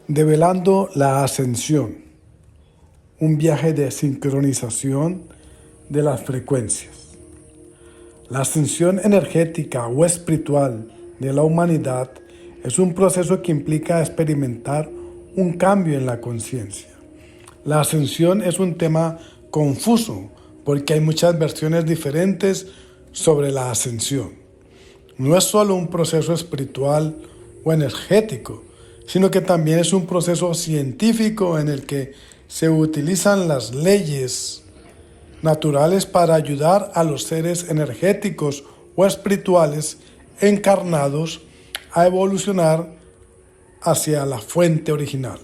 Develando la ascensión, un viaje de sincronización de las frecuencias. La ascensión energética o espiritual de la humanidad es un proceso que implica experimentar un cambio en la conciencia. La ascensión es un tema confuso porque hay muchas versiones diferentes sobre la ascensión. No es solo un proceso espiritual o energético, sino que también es un proceso científico en el que se utilizan las leyes naturales para ayudar a los seres energéticos o espirituales encarnados a evolucionar hacia la fuente original.